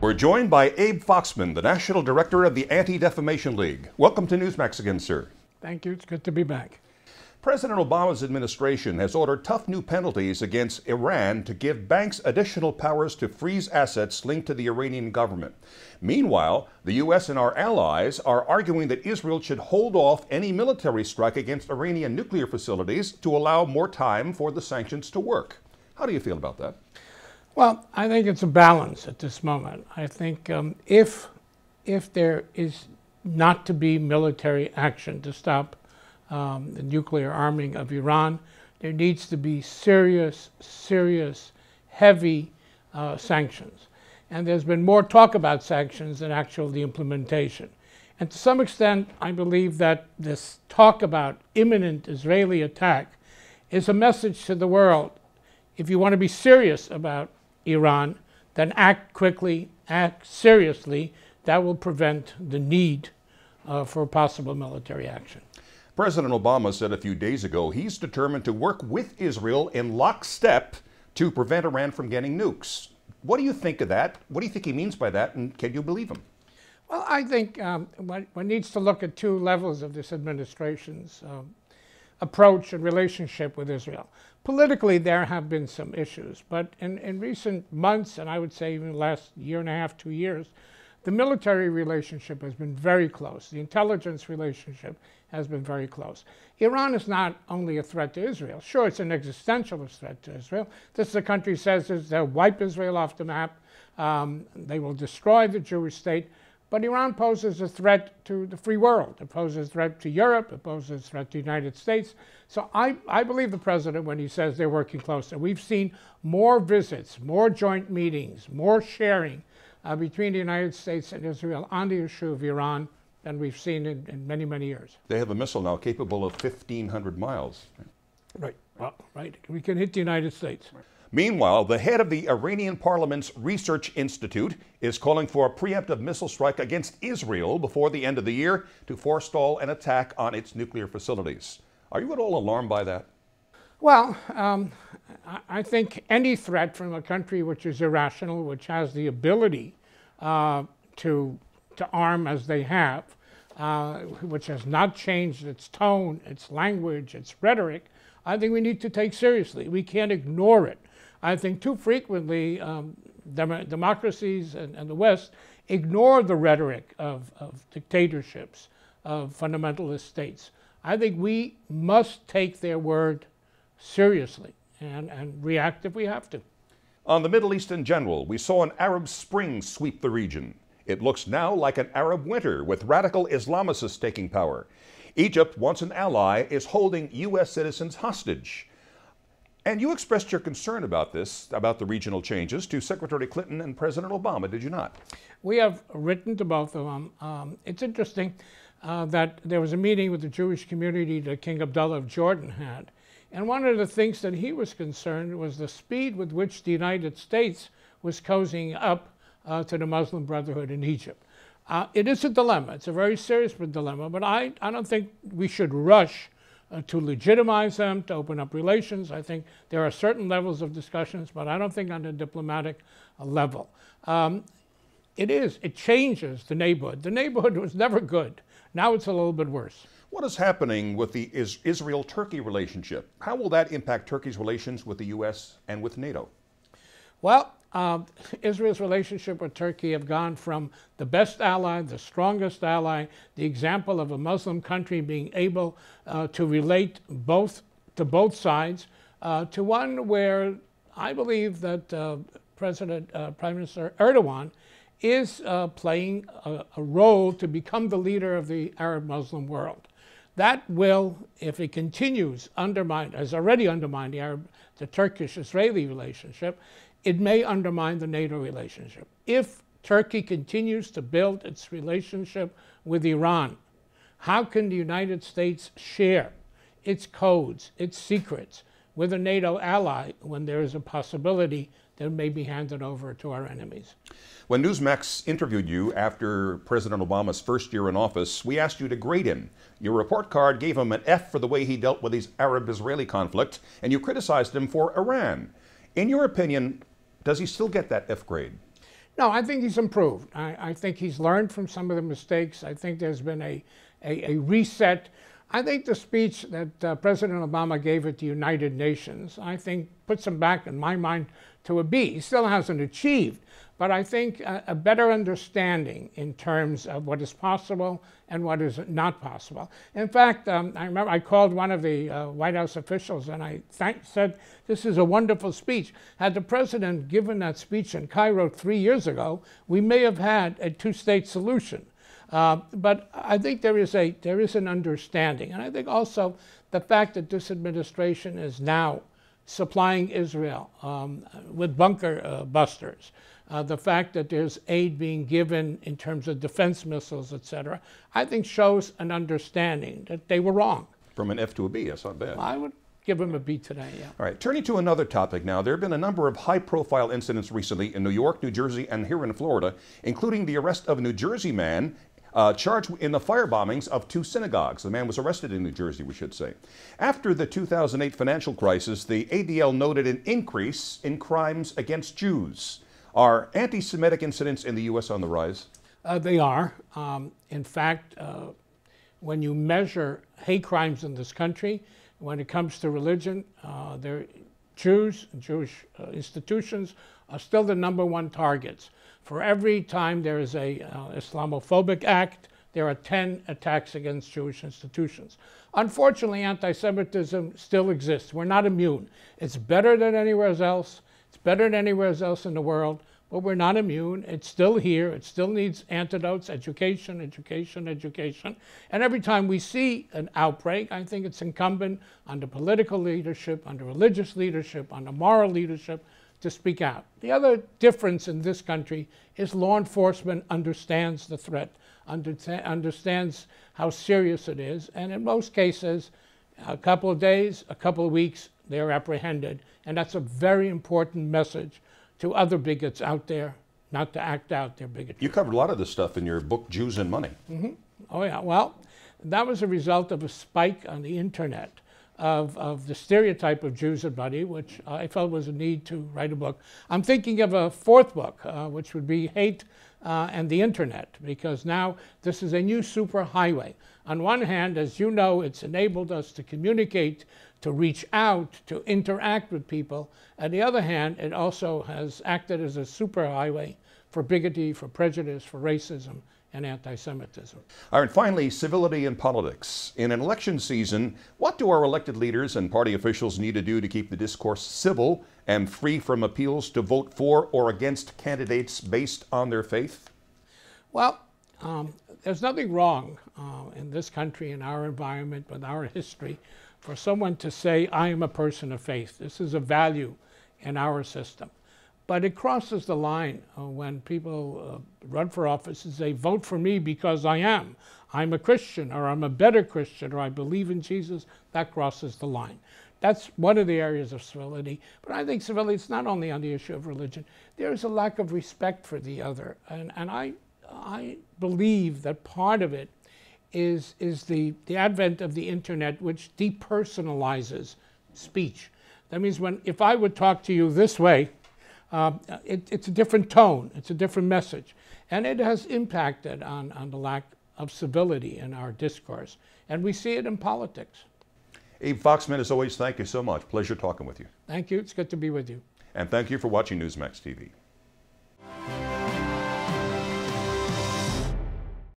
We're joined by Abe Foxman, the National Director of the Anti-Defamation League. Welcome to Newsmax again, sir. Thank you. It's good to be back. President Obama's administration has ordered tough new penalties against Iran to give banks additional powers to freeze assets linked to the Iranian government. Meanwhile, the U.S. and our allies are arguing that Israel should hold off any military strike against Iranian nuclear facilities to allow more time for the sanctions to work. How do you feel about that? Well, I think it's a balance at this moment. I think if there is not to be military action to stop the nuclear arming of Iran, there needs to be serious, heavy sanctions. And there's been more talk about sanctions than actually the implementation. And to some extent, I believe that this talk about imminent Israeli attack is a message to the world. If you want to be serious about Iran, then act quickly, act seriously. That will prevent the need for possible military action. President Obama said a few days ago he's determined to work with Israel in lockstep to prevent Iran from getting nukes. What do you think of that? What do you think he means by that, and can you believe him? Well, I think one needs to look at two levels of this administration's approach and relationship with Israel. Politically, there have been some issues, but in recent months, and I would say even the last year and a half, 2 years, the military relationship has been very close. The intelligence relationship has been very close. Iran is not only a threat to Israel. Sure, it's an existential threat to Israel. This, the country says, is they'll wipe Israel off the map. They will destroy the Jewish state. But Iran poses a threat to the free world. It poses a threat to Europe. It poses a threat to the United States. So I believe the president when he says they're working closer. We've seen more visits, more joint meetings, more sharing between the United States and Israel on the issue of Iran than we've seen in many, many years. They have a missile now capable of 1,500 miles. Right. Well, right. We can hit the United States. Right. Meanwhile, the head of the Iranian Parliament's Research Institute is calling for a preemptive missile strike against Israel before the end of the year to forestall an attack on its nuclear facilities. Are you at all alarmed by that? Well, I think any threat from a country which is irrational, which has the ability to arm as they have, which has not changed its tone, its language, its rhetoric, I think we need to take seriously. We can't ignore it. I think too frequently democracies and the West ignore the rhetoric of dictatorships, of fundamentalist states. I think we must take their word seriously and react if we have to. On the Middle East in general, we saw an Arab Spring sweep the region. It looks now like an Arab winter with radical Islamicists taking power. Egypt, once an ally, is holding U.S. citizens hostage. And you expressed your concern about this, about the regional changes, to Secretary Clinton and President Obama, did you not? We have written to both of them. It's interesting that there was a meeting with the Jewish community that King Abdullah of Jordan had. And one of the things that he was concerned was the speed with which the United States was cozying up to the Muslim Brotherhood in Egypt. It is a dilemma. It's a very serious dilemma, but I don't think we should rush to legitimize them, to open up relations. I think there are certain levels of discussions, but I don't think on a diplomatic level. It changes the neighborhood. The neighborhood was never good. Now it's a little bit worse. What is happening with the Israel-Turkey relationship? How will that impact Turkey's relations with the U.S. and with NATO? Well, Israel's relationship with Turkey have gone from the best ally, the strongest ally, the example of a Muslim country being able to relate to both sides, to one where I believe that Prime Minister Erdogan is playing a role to become the leader of the Arab Muslim world. That will, if it continues, has already undermined the Turkish-Israeli relationship. It may undermine the NATO relationship. If Turkey continues to build its relationship with Iran, how can the United States share its codes, its secrets with a NATO ally when there is a possibility that may be handed over to our enemies? When Newsmax interviewed you after President Obama's first year in office, we asked you to grade him. Your report card gave him an F for the way he dealt with his Arab-Israeli conflict, and you criticized him for Iran. In your opinion, does he still get that F grade? No, I think he's improved. I think he's learned from some of the mistakes. I think there's been a reset. I think the speech that President Obama gave at the United Nations, I think puts him back, in my mind, to a B. He still hasn't achieved, but I think a better understanding in terms of what is possible and what is not possible. In fact, I remember I called one of the White House officials and I said, this is a wonderful speech. Had the president given that speech in Cairo 3 years ago, we may have had a two-state solution. But I think there is an understanding. And I think also the fact that this administration is now supplying Israel with bunker busters, the fact that there's aid being given in terms of defense missiles, et cetera, I think shows an understanding that they were wrong. From an F to a B, that's not bad. I would give him a B today, yeah. All right, turning to another topic now. There have been a number of high-profile incidents recently in New York, New Jersey, and here in Florida, including the arrest of a New Jersey man charged in the fire bombings of 2 synagogues. The man was arrested in New Jersey, we should say. After the 2008 financial crisis, the ADL noted an increase in crimes against Jews. Are anti-Semitic incidents in the U.S. on the rise? They are. In fact, when you measure hate crimes in this country, when it comes to religion, Jews and Jewish institutions are still the #1 targets. For every time there is a Islamophobic act, there are 10 attacks against Jewish institutions. Unfortunately, anti-Semitism still exists. We're not immune. It's better than anywhere else. It's better than anywhere else in the world, but we're not immune. It's still here. It still needs antidotes, education, education, education. And every time we see an outbreak, I think it's incumbent on the political leadership, on the religious leadership, on the moral leadership to speak out. The other difference in this country is law enforcement understands the threat, understands how serious it is, and in most cases, a couple of days, a couple of weeks, they're apprehended. And that's a very important message to other bigots out there, not to act out their bigotry. You covered a lot of this stuff in your book, Jews and Money. Mm-hmm. Oh yeah, well, that was a result of a spike on the internet of the stereotype of Jews and money, which I felt was a need to write a book. I'm thinking of a 4th book, which would be Hate and the Internet, because now this is a new superhighway. On one hand, as you know, it's enabled us to communicate, to reach out, to interact with people. On the other hand, it also has acted as a superhighway for bigotry, for prejudice, for racism, and anti-Semitism. All right, finally, civility in politics. In an election season, what do our elected leaders and party officials need to do to keep the discourse civil and free from appeals to vote for or against candidates based on their faith? Well, there's nothing wrong in this country, in our environment, with our history, for someone to say, I am a person of faith. This is a value in our system. But it crosses the line when people run for office and say, vote for me because I'm a Christian, or I'm a better Christian, or I believe in Jesus. That crosses the line. That's one of the areas of civility. But I think civility is not only on the issue of religion. There is a lack of respect for the other. And I believe that part of it is the advent of the internet, which depersonalizes speech. That means if I would talk to you this way, it's a different tone, it's a different message. And it has impacted on the lack of civility in our discourse. And we see it in politics. Abe Foxman, as always, thank you so much. Pleasure talking with you. Thank you. It's good to be with you. And thank you for watching Newsmax TV.